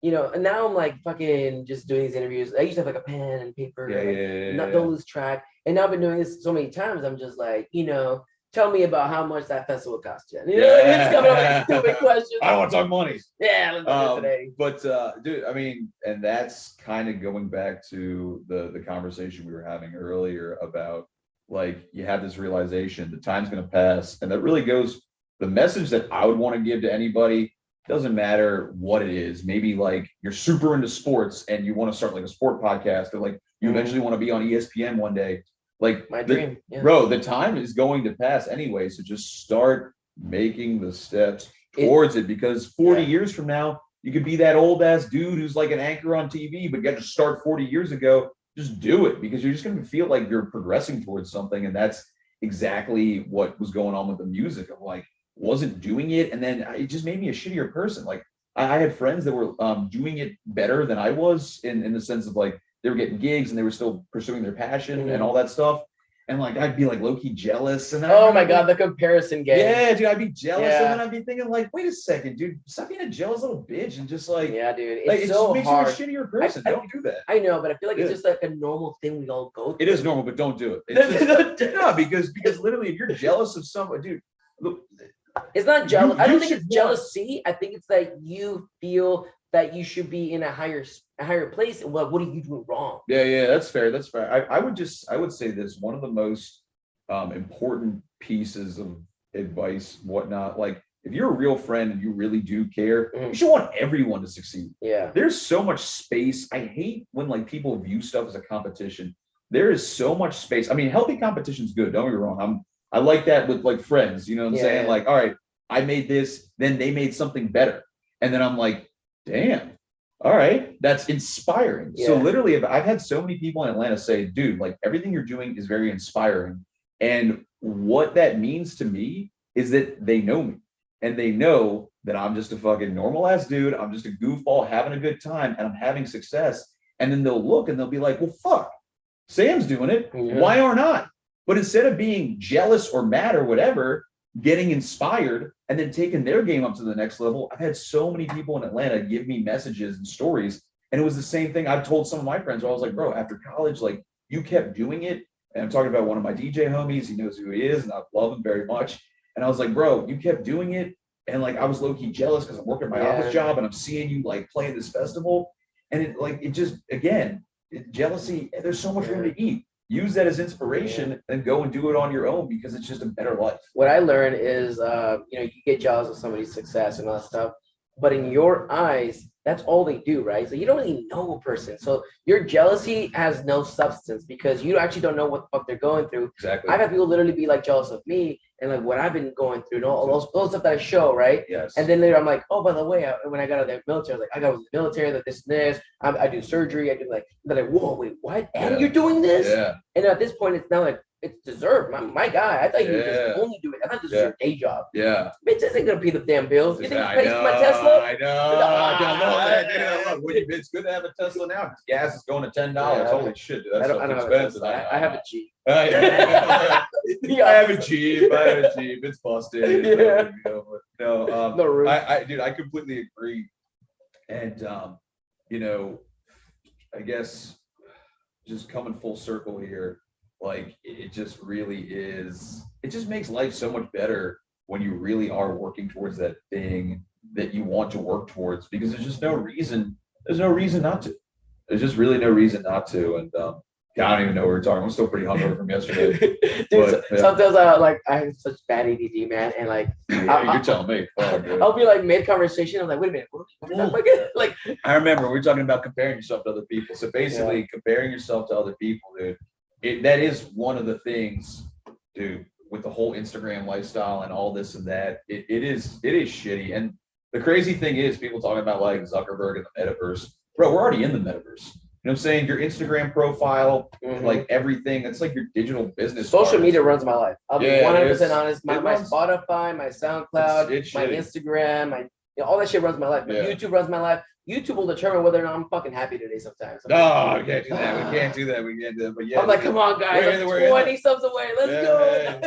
you know, and now I'm like fucking just doing these interviews. I used to have like a pen and paper, don't lose track. And now I've been doing this so many times. I'm just like, you know, tell me about how much that festival cost you. You know, it's coming up with stupid questions. I don't want to talk money. Yeah, let's do it today. But dude, I mean, and that's kind of going back to the conversation we were having earlier about, like, you have this realization the time's going to pass, and that really goes. The message that I would want to give to anybody, doesn't matter what it is. Maybe like you're super into sports and you want to start like a sport podcast, or like you eventually want to be on ESPN one day. Like my dream, bro, the time is going to pass anyway. So just start making the steps towards it, because 40 years from now, you could be that old ass dude who's like an anchor on TV, but you got to start 40 years ago. Just do it, because you're just going to feel like you're progressing towards something. And that's exactly what was going on with the music. I'm like, wasn't doing it, and then it just made me a shittier person. Like I had friends that were doing it better than I was, in the sense of like they were getting gigs and they were still pursuing their passion and all that stuff. And like I'd be like low-key jealous. And oh my god, the comparison game. Yeah, dude, I'd be jealous, and then I'd be thinking like, wait a second, dude, stop being a jealous little bitch, and just like, yeah, dude, like, it so just makes hard. you a shittier person. Don't do that. I know, but I feel like it's just like a normal thing we all go through. It is normal, but don't do it. It's just, no, because literally, if you're jealous of someone, dude. Look, it's not jealous. I don't think it's jealousy. I think it's that you feel that you should be in a higher place. Well, what are you doing wrong? Yeah, that's fair. That's fair. I would say this, one of the most important pieces of advice, whatnot, like if you're a real friend and you really do care, you should want everyone to succeed. Yeah. There's so much space. I hate when like people view stuff as a competition. There is so much space. I mean, healthy competition is good. Don't get me wrong. I like that with like friends, you know what I'm saying? Like, all right, I made this, then they made something better. And then I'm like, damn, all right, that's inspiring. So literally, I've had so many people in Atlanta say, dude, like everything you're doing is very inspiring. And what that means to me is that they know me, and they know that I'm just a fucking normal ass dude. I'm just a goofball having a good time, and I'm having success. And then they'll look and they'll be like, well, fuck, Sam's doing it. Why aren't I? But instead of being jealous or mad or whatever, getting inspired and then taking their game up to the next level. I've had so many people in Atlanta give me messages and stories. And it was the same thing I've told some of my friends where I was like, bro, after college, like you kept doing it. And I'm talking about one of my DJ homies. He knows who he is, and I love him very much. And I was like, bro, you kept doing it. And like, I was low-key jealous because I'm working my office job and I'm seeing you like playing this festival. And it just, again, jealousy, there's so much room to eat. Use that as inspiration and go and do it on your own, because it's just a better life. What I learned is, you know, you get jealous of somebody's success and all that stuff, but in your eyes, that's all they do, right? So you don't really know a person. So your jealousy has no substance, because you actually don't know what the fuck they're going through. Exactly. I've had people literally be like jealous of me and like what I've been going through and all those stuff that I show, right? Yes. And then later I'm like, oh, by the way, when I got out of the military, I was like, I got out of the military, that this and this. I do surgery. I do like, they're like, whoa, wait, what? And you're doing this? Yeah. And at this point, it's now like, it's deserved. My guy, I thought you would just only do it. I thought this was your day job. Yeah. Bitch, this ain't gonna pay the damn bills. You think I you pay know, for my Tesla? I know. It's good to have a Tesla now, because gas is going to $10. Holy shit, dude, that's expensive. I have a Jeep. I have a Jeep. It's busted. Yeah. No roof. I completely agree. And you know, I guess just coming full circle here, like it just really is, it just makes life so much better when you really are working towards that thing that you want to work towards, because there's no reason not to. There's just really no reason not to. And I don't even know what we're talking. I'm still pretty hungover from yesterday. Dude, sometimes I have such bad ADD, man, and like you're telling me. I'll be like mid conversation. I'm like, wait a minute, what is that fucking like? I remember we were talking about comparing yourself to other people. So basically, comparing yourself to other people, dude, that is one of the things, dude, with the whole Instagram lifestyle and all this and that. It is shitty. And the crazy thing is, people talking about like Zuckerberg and the metaverse. Bro, we're already in the metaverse. You know what I'm saying? Your Instagram profile, like everything, it's like your digital business. Social media runs my life. I'll be 100% honest. My Spotify, my SoundCloud, my Instagram, all that shit runs my life. My YouTube runs my life. YouTube will determine whether or not I'm fucking happy today sometimes. No, we can't do that. We can't do that. But yeah, I'm like, come on, guys. I'm 20 subs away. Let's go.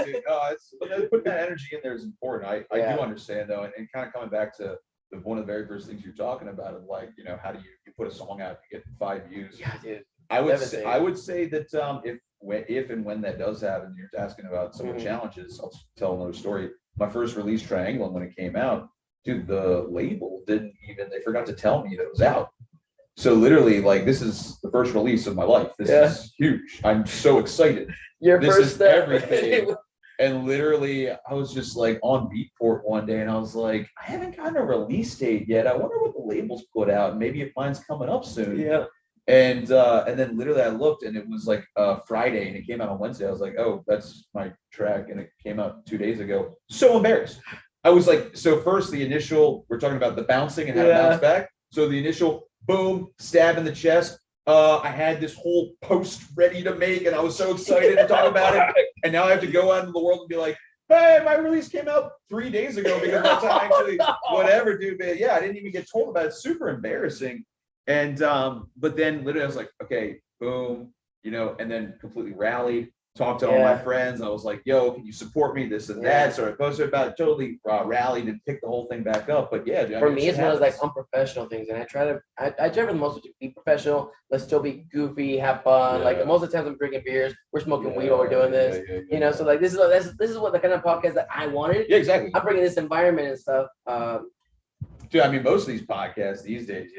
But putting that energy in there is important. I do understand, though. And kind of coming back to one of the very first things you're talking about of like, how do you put a song out, you get 5 views? Yeah, dude. I would say that if and when that does happen, you're asking about some of the challenges. I'll tell another story. My first release, Triangulum, when it came out, dude, the label they forgot to tell me that it was out. So literally, like, this is the first release of my life. This is huge. I'm so excited. This is everything. And literally, I was just like on Beatport one day, and I was like, I haven't gotten a release date yet. I wonder what the labels put out. Maybe if mine's coming up soon. Yeah. And then literally, I looked, and it was like Friday, and it came out on Wednesday. I was like, oh, that's my track, and it came out 2 days ago. So embarrassed. I was like, so first the initial, we're talking about the bouncing and how to bounce back. So the initial boom, stab in the chest. I had this whole post ready to make, and I was so excited to talk about it. And now I have to go out into the world and be like, hey, my release came out 3 days ago because that's actually whatever, dude. But yeah, I didn't even get told about it. It's super embarrassing. And but then literally I was like, okay, boom, and then completely rallied. Talked to all my friends. I was like, yo, can you support me? This and that. So I posted about it, totally rallied and picked the whole thing back up. But yeah, for me, it's one of those like unprofessional things. And I try for the most to be professional, but still be goofy, have fun. Like most of the times I'm drinking beers, we're smoking weed while we're doing this. So like this is what the kind of podcast that I wanted. Yeah, exactly. I'm bringing this environment and stuff. Dude, I mean, most of these podcasts these days,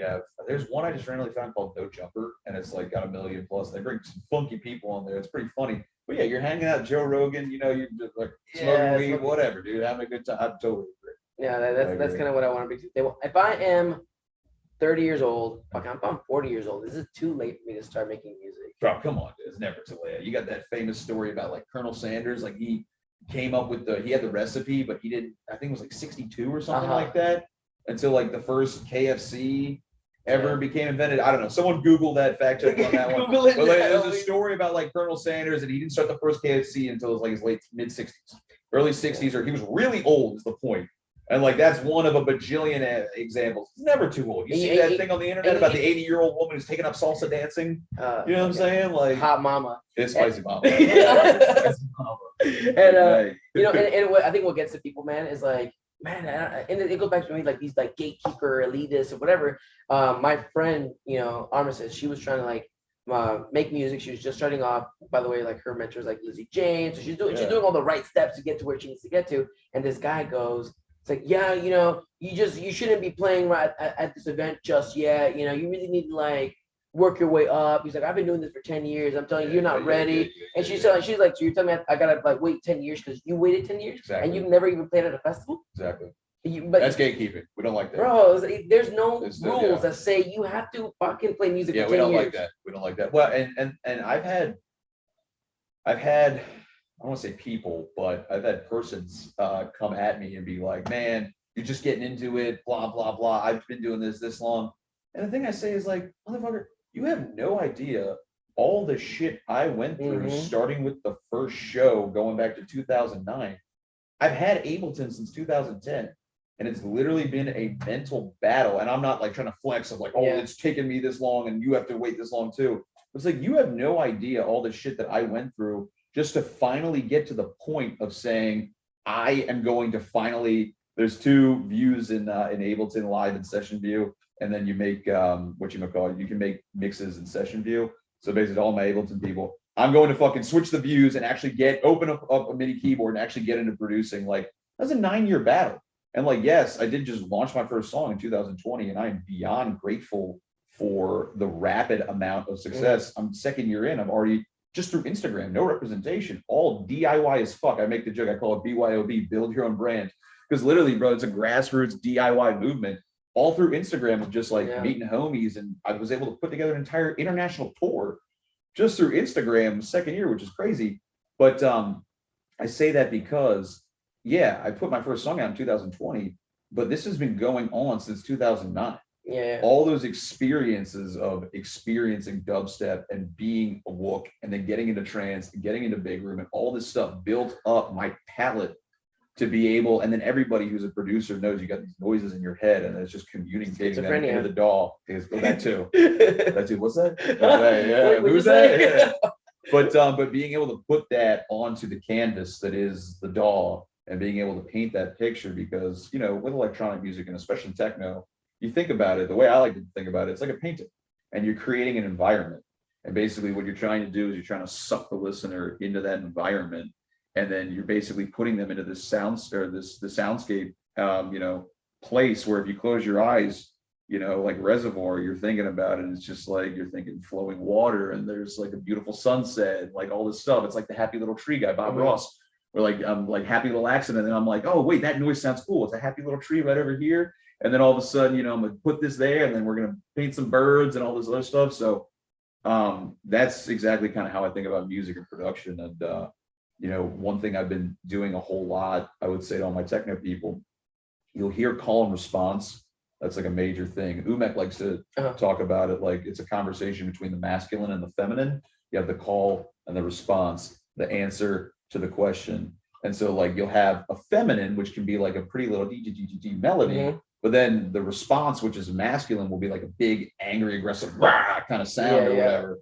there's one I just randomly found called No Jumper, and it's like got 1 million plus. They bring some funky people on there. It's pretty funny. But yeah, you're hanging out, Joe Rogan, you're just like smoking weed, whatever, dude, having a good time. I'm totally agree. Yeah, that's kind of what I want to be. If I am 30 years old, I'm 40 years old. Is it too late for me to start making music? Bro, come on, dude. It's never too late. You got that famous story about like Colonel Sanders, like he came up with he had the recipe, but he didn't, I think it was like 62 or something like that, until like the first KFC ever became invented. I don't know. Someone Google that, fact check on that one. But like, there's a story about like Colonel Sanders, and he didn't start the first KFC until it was like his mid 60s, early 60s, or he was really old is the point. And like that's one of a bajillion examples. It's never too old. You see that thing on the internet about the 80-year-old woman who's taking up salsa dancing? You know what I'm saying? Like hot mama. It's spicy mama. Spicy mama. And and what I think what gets to people, man, is like, man, and it goes back to me like these like gatekeeper elitists or whatever. My friend, Arma says she was trying to like make music. She was just starting off. By the way, like her mentor is like Lizzie Jane, so she's doing all the right steps to get to where she needs to get to. And this guy goes, it's like, you shouldn't be playing right at this event just yet. You really need to like work your way up. He's like, I've been doing this for 10 years. I'm telling you, you're not ready. And she's like, so you're telling me I gotta like wait 10 years because you waited 10 years and you've never even played at a festival? Exactly. But that's gatekeeping. We don't like that. Bro, there's no rules that say you have to fucking play music for 10 years. We don't like that. We don't like that. Well, and I've had I don't want to say people, but I've had persons come at me and be like, man, you're just getting into it, blah, blah, blah. I've been doing this long. And the thing I say is like, motherfucker, you have no idea all the shit I went through, starting with the first show going back to 2009. I've had Ableton since 2010, and it's literally been a mental battle. And I'm not like trying to flex of like, it's taken me this long and you have to wait this long too. It's like, you have no idea all the shit that I went through just to finally get to the point of saying, I am going to finally, there's 2 views in Ableton, live and session view. And then you make, you can make mixes in session view. So basically all my Ableton people, I'm going to fucking switch the views and actually open up a MIDI keyboard and actually get into producing. Like, that's a 9-year battle. And like, yes, I did just launch my first song in 2020, and I am beyond grateful for the rapid amount of success. I'm second year in, I'm already just through Instagram, no representation, all DIY as fuck. I make the joke, I call it BYOB, build your own brand. Because literally, bro, it's a grassroots DIY movement all through Instagram of just like meeting homies. And I was able to put together an entire international tour just through Instagram second year, which is crazy. But I say that because, I put my first song out in 2020, but this has been going on since 2009. All those experiences of experiencing dubstep and being a Wook and then getting into trance and getting into big room and all this stuff built up my palette to be able, and then everybody who's a producer knows you got these noises in your head and it's just communicating them into the DAW. That too. That too. What's that? Who's that? Yeah. But being able to put that onto the canvas that is the DAW and being able to paint that picture, because with electronic music and especially techno, you think about it, the way I like to think about it, it's like a painting and you're creating an environment. And basically what you're trying to do is you're trying to suck the listener into that environment. And then you're basically putting them into this the soundscape, place where if you close your eyes, like Reservoir, you're thinking about it. And it's just like, you're thinking flowing water and there's like a beautiful sunset, like all this stuff. It's like the Happy Little Tree guy, Bob Ross, or like, like Happy Little Accident. And I'm like, oh wait, that noise sounds cool. It's a happy little tree right over here. And then all of a sudden, I'm gonna put this there and then we're gonna paint some birds and all this other stuff. So that's exactly kind of how I think about music and production. And one thing I've been doing a whole lot, I would say to all my techno people, you'll hear call and response. That's like a major thing. Umek likes to talk about it like it's a conversation between the masculine and the feminine. You have the call and the response, the answer to the question. And so like you'll have a feminine, which can be like a pretty little melody, but then the response, which is masculine, will be like a big, angry, aggressive kind of sound or whatever.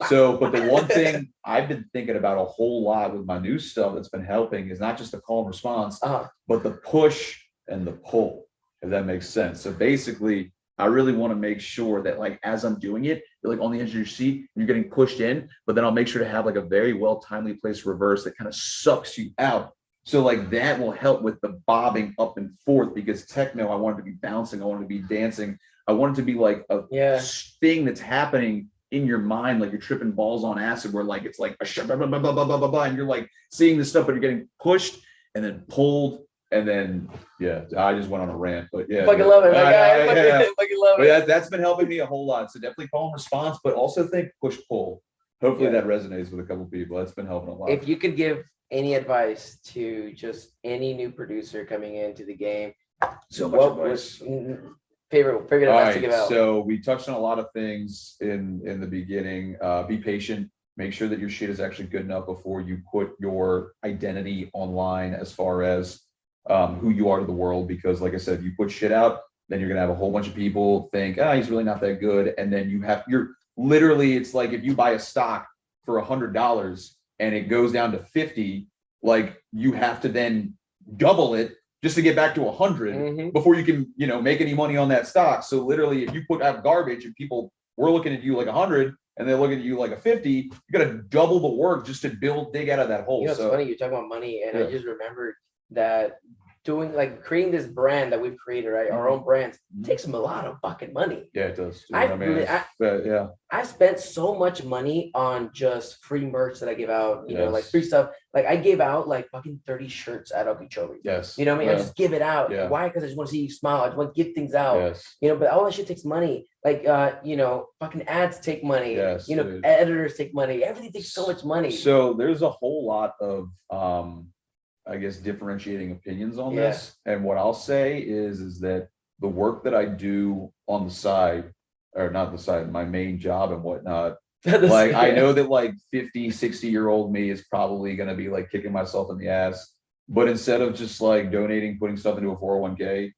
So, but the one thing I've been thinking about a whole lot with my new stuff that's been helping is not just the call and response, but the push and the pull, if that makes sense. So basically, I really want to make sure that like, as I'm doing it, you're like on the edge of your seat and you're getting pushed in, but then I'll make sure to have like a very well timely placed reverse that kind of sucks you out. So like that will help with the bobbing up and forth, because techno, I want it to be bouncing. I want it to be dancing. I want it to be like a thing that's happening in your mind, like you're tripping balls on acid, where like it's like and you're like seeing this stuff, but you're getting pushed and then pulled, and then I just went on a rant, but fucking love it. Fucking love it. But that's been helping me a whole lot. So definitely call and response, but also think push pull. Hopefully that resonates with a couple people. That's been helping a lot. If you could give any advice to just any new producer coming into the game, so much advice. Favorite advice to give out. So we touched on a lot of things in the beginning. Be patient. Make sure that your shit is actually good enough before you put your identity online as far as who you are to the world. Because like I said, if you put shit out, then you're gonna have a whole bunch of people think, he's really not that good. And then you're literally, it's like if you buy a stock for $100 and it goes down to 50, like you have to then double it just to get back to 100 before you can, make any money on that stock. So literally, if you put out garbage and people were looking at you like 100 and they're looking at you like a 50, you got to double the work just to dig out of that hole. It's funny you're talking about money, and I just remembered that creating this brand that we've created, right? Our own brands takes them a lot of fucking money. Yeah, it does. I spent so much money on just free merch that I give out, like free stuff. Like I gave out like fucking 30 shirts at Okeechobee. Yes. You know what I mean? I just give it out. Yeah. Why? Because I just want to see you smile. I just want to give things out. Yes. But all that shit takes money. Like fucking ads take money. Yes, editors take money. Everything takes so much money. So there's a whole lot of I guess differentiating opinions on this. And what I'll say is that the work that I do on the side, or not the side, my main job and whatnot, like I know that like 50, 60-year-old me is probably going to be like kicking myself in the ass, but instead of just like donating, putting stuff into a 401k,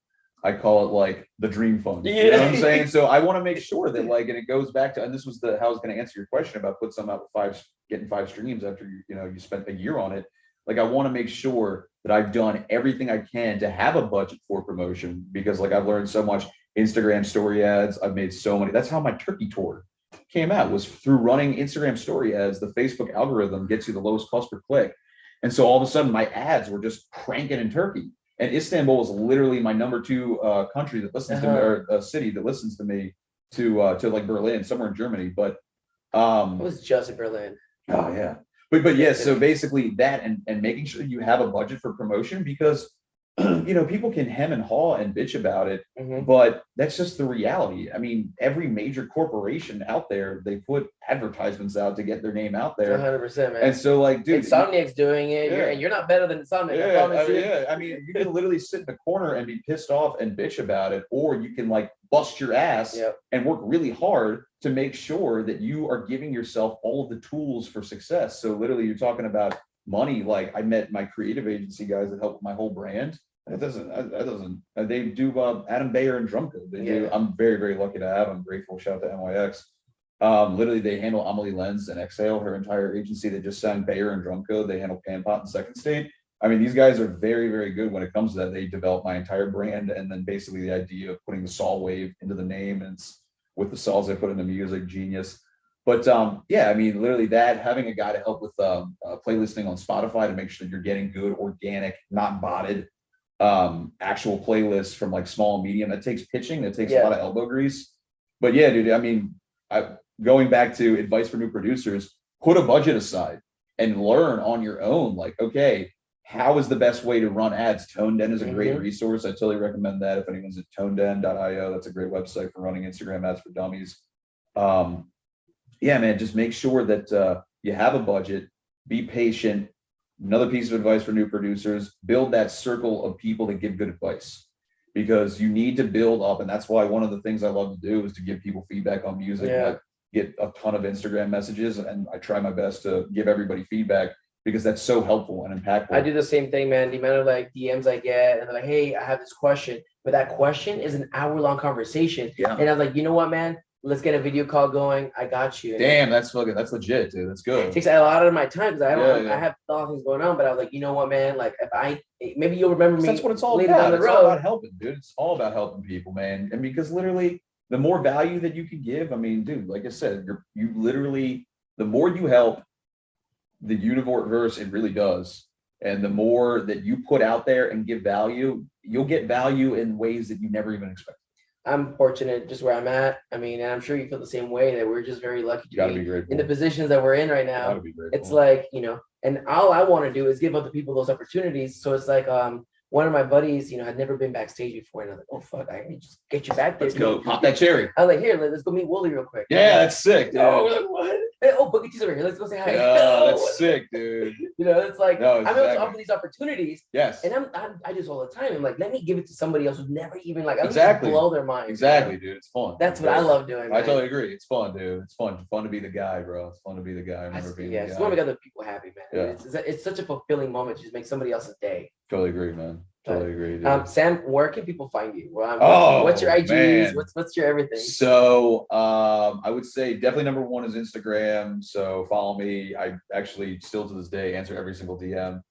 I call it like the dream fund. You know what I'm saying? So I want to make sure that like, and it goes back to, and this was how I was going to answer your question about put some out with getting 5 streams after you spent a year on it. Like I want to make sure that I've done everything I can to have a budget for promotion, because like I've learned so much. Instagram story ads, I've made so many. That's how my Turkey tour came out, was through running Instagram story ads. The Facebook algorithm gets you the lowest cost per click. And so all of a sudden my ads were just cranking in Turkey. And Istanbul is literally my number 2 country that listens to me, or city that listens to me. to like Berlin, somewhere in Germany. But I was just in Berlin. oh yeah. But yeah, so basically that and making sure you have a budget for promotion, because people can hem and haw and bitch about it, but that's just the reality. I mean, every major corporation out there, they put advertisements out to get their name out there. 100%, man. And so, like, dude, Insomniac's doing it, and you're not better than Insomniac. I promise you. Yeah, I mean, you can literally sit in the corner and be pissed off and bitch about it, or you can like bust your ass and work really hard to make sure that you are giving yourself all of the tools for success. So literally, you're talking about money. Like, I met my creative agency guys that help with my whole brand. That doesn't. They do Adam Bayer and Drumco. They do. I'm very, very lucky to have. I'm grateful. Shout out to NYX. Literally, they handle Amelie Lenz and Exhale, her entire agency. They just signed Bayer and Drumco. They handle Panpot and Second State. I mean, these guys are very, very good when it comes to that. They develop my entire brand, and then basically the idea of putting the saw wave into the name, and it's with the saws they put in the music, genius. But yeah, I mean, literally that, having a guy to help with playlisting on Spotify to make sure you're getting good, organic, not botted actual playlists from like small and medium. That takes pitching, that takes a lot of elbow grease. But yeah, dude, I mean, going back to advice for new producers, put a budget aside and learn on your own. Like, okay, how is the best way to run ads? ToneDen is a great resource. I totally recommend that if anyone's at toneden.io. That's a great website for running Instagram ads for dummies. Yeah, man, just make sure that you have a budget, be patient. Another piece of advice for new producers, build that circle of people that give good advice, because you need to build up. And that's why one of the things I love to do is to give people feedback on music. I get a ton of Instagram messages, and I try my best to give everybody feedback, because that's so helpful and impactful. I do the same thing, man. The amount of like DMs I get, and they're like, hey, I have this question, but that question is an hour-long conversation. And I was like, you know what, man? Let's get a video call going. I got you. Damn, that's legit, dude. That's good. It takes a lot of my time, because I have a lot of things going on. But I was like, you know what, man? Like, maybe you'll remember me. That's what it's all later about. down the It's road. all about helping, dude. It's all about helping people, man. And because literally, the more value that you can give, I mean, dude, like I said, you literally, the more you help, the universe, it really does. And the more that you put out there and give value, you'll get value in ways that you never even expected. I'm fortunate just where I'm at. I mean, and I'm sure you feel the same way, that we're just very lucky to be in the positions that we're in right now. It's like, and all I want to do is give other people those opportunities. So it's like, one of my buddies, had never been backstage before, and I was like, oh fuck, I can just get you back there. Let's go pop that cherry. I was like, here, let's go meet Wooly real quick. Yeah, that's sick, dude. Oh, like, what? Oh, Boogie T's over here. Let's go say hi. Yeah, that's sick, dude. It's like, exactly. I'm able to offer these opportunities. Yes. And I do this all the time. I'm like, let me give it to somebody else who's never even like, I blow their mind. Exactly, dude. It's fun. That's what I love doing. Man. I totally agree. It's fun, dude. It's fun. It's fun to be the guy, bro. It's fun to be the guy. I remember being the guy. It's fun to make other people happy, man. Yeah. It's such a fulfilling moment to just make somebody else's day. Totally agree, man. Totally agree, dude. Sam, where can people find you? What's your IGs? Man. What's your everything? So I would say definitely number one is Instagram. So follow me. I actually still to this day answer every single DM.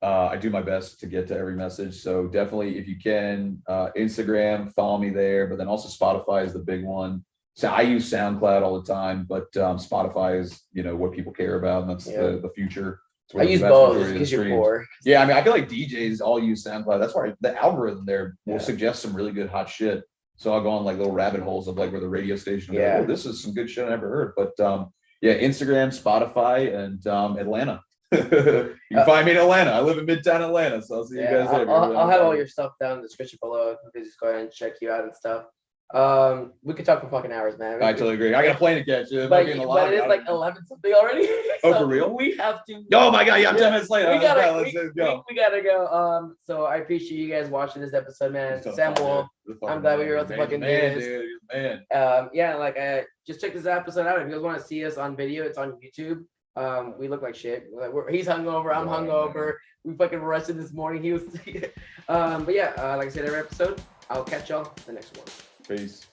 I do my best to get to every message. So definitely, if you can, Instagram, follow me there. But then also Spotify is the big one. So I use SoundCloud all the time, but Spotify is what people care about, and that's the future. I use both because you're poor. Yeah, I mean, I feel like DJs all use SoundCloud. That's why the algorithm there will suggest some really good hot shit. So I'll go on like little rabbit holes of like where the radio station. Like, oh, this is some good shit I never heard. But yeah, Instagram, Spotify, and Atlanta. You can find me in Atlanta. I live in Midtown Atlanta, so I'll see you guys there. I'll have all your stuff down in the description below. You can just go ahead and check you out and stuff. We could talk for fucking hours, man. I totally agree. I got a plane to catch. But it is like 11 something already. Oh, for real? We have to. Oh my god, yeah, I'm 10 minutes late. We gotta go. So I appreciate you guys watching this episode, man. Sam Wolfe, I'm glad we were able to fucking do this. Man. Yeah, just check this episode out. If you guys want to see us on video, it's on YouTube. We look like shit. He's hungover. I'm hungover. We fucking rushed it this morning. He was. But yeah, like I said, every episode. I'll catch y'all the next one. Peace.